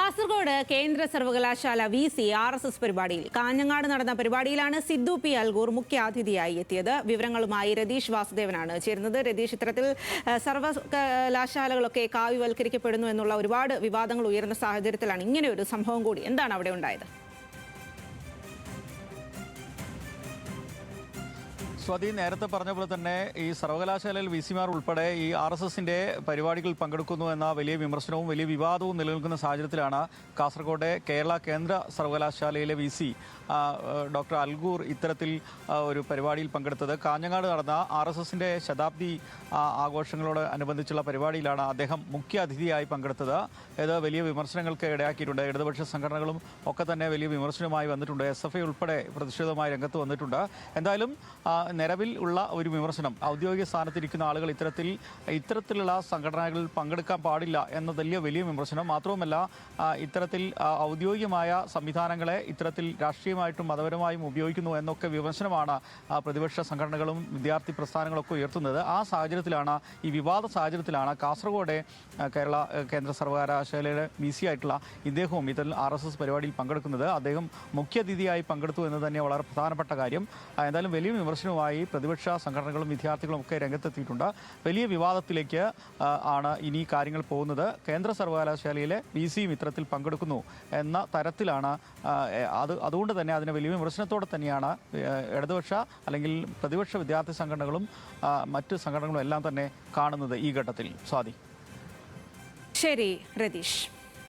കാസർഗോഡ് കേന്ദ്ര സർവകലാശാല VC RSS പരിപാടിയിൽ കാഞ്ഞങ്ങാട് നടന്ന പരിപാടിയിലാണ് സിദ്ദു പി അൽഗൂർ മുഖ്യാതിഥിയായി എത്തിയത്. വിവരങ്ങളുമായി രതീഷ് വാസുദേവനാണ് ചേരുന്നത്. രതീഷ്, ഇത്തരത്തിൽ സർവകലാശാലകളൊക്കെ കാവ്യവൽക്കരിക്കപ്പെടുന്നു എന്നുള്ള ഒരുപാട് വിവാദങ്ങൾ ഉയർന്ന സാഹചര്യത്തിലാണ് ഇങ്ങനെ ഒരു സംഭവം കൂടി. എന്താണ് അവിടെ ഉണ്ടായത്? സ്വാതി നേരത്തെ പറഞ്ഞ പോലെ തന്നെ ഈ സർവകലാശാലയിൽ VC-മാർ ഉൾപ്പെടെ ഈ RSSന്റെ പരിപാടികളിൽ പങ്കെടുക്കുന്നു എന്ന വലിയ വിമർശനവും വലിയ വിവാദവും നിലനിൽക്കുന്ന സാഹചര്യത്തിലാണ് കാസർഗോഡ് കേരള കേന്ദ്ര സർവകലാശാലയിലെ VC ഡോക്ടർ അൽഗൂർ ഇത്തരത്തിൽ ഒരു പരിപാടിയിൽ പങ്കെടുത്തത്. കാഞ്ഞങ്ങാട് നടന്ന RSSന്റെ ശതാബ്ദി ആഘോഷങ്ങളോട് അനുബന്ധിച്ചുള്ള പരിപാടിയിലാണ് അദ്ദേഹം മുഖ്യ അതിഥിയായി പങ്കെടുത്തത്. ഇത് വലിയ വിമർശനങ്ങൾക്ക് ഇടയാക്കിയിട്ടുണ്ട്. ഇടതുപക്ഷ സംഘടനകളും ഒക്കെ തന്നെ വലിയ വിമർശനവുമായി വന്നിട്ടുണ്ട്. SFI ഉൾപ്പെടെ പ്രതിഷേധവുമായി രംഗത്ത് വന്നിട്ടുണ്ട്. എന്തായാലും നിലവിൽ ഉള്ള ഒരു വിമർശനം, ഔദ്യോഗിക സ്ഥാനത്തിരിക്കുന്ന ആളുകൾ ഇത്തരത്തിലുള്ള സംഘടനകളിൽ പങ്കെടുക്കാൻ പാടില്ല എന്ന വലിയ വിമർശനം. മാത്രവുമല്ല, ഇത്തരത്തിൽ ഔദ്യോഗികമായ സംവിധാനങ്ങളെ ഇത്തരത്തിൽ രാഷ്ട്രീയമായിട്ടും മതപരമായും ഉപയോഗിക്കുന്നു എന്നൊക്കെ വിമർശനമാണ് പ്രതിപക്ഷ സംഘടനകളും വിദ്യാർത്ഥി പ്രസ്ഥാനങ്ങളൊക്കെ ഉയർത്തുന്നത്. ആ സാഹചര്യത്തിലാണ്, ഈ വിവാദ സാഹചര്യത്തിലാണ് കാസർഗോഡ് കേരള കേന്ദ്ര സർവകലാശാലയുടെ VC ആയിട്ടുള്ള ഇദ്ദേഹവും ഇതിൽ RSS പരിപാടിയിൽ പങ്കെടുക്കുന്നത്. അദ്ദേഹം മുഖ്യാതിഥിയായി പങ്കെടുത്തു എന്ന് തന്നെ വളരെ പ്രധാനപ്പെട്ട കാര്യം. എന്തായാലും വലിയ വിമർശനവുമായി പ്രതിപക്ഷ സംഘടനകളും വിദ്യാർത്ഥികളും ഒക്കെ രംഗത്തെത്തിയിട്ടുണ്ട്. വലിയ വിവാദത്തിലേക്ക് ആണ് ഇനി കാര്യങ്ങൾ പോകുന്നത്. കേന്ദ്ര സർവകലാശാലയിലെ VC-യും ഇത്തരത്തിൽ പങ്കെടുക്കുന്നു എന്ന തരത്തിലാണ്. അതുകൊണ്ട് തന്നെ അതിനെ വലിയ വിമർശനത്തോടെ തന്നെയാണ് ഇടതുപക്ഷ അല്ലെങ്കിൽ പ്രതിപക്ഷ വിദ്യാർത്ഥി സംഘടനകളും മറ്റ് സംഘടനകളും എല്ലാം തന്നെ കാണുന്നത് ഈ ഘട്ടത്തിൽ. സ്വാതി. ശരി രതീഷ്.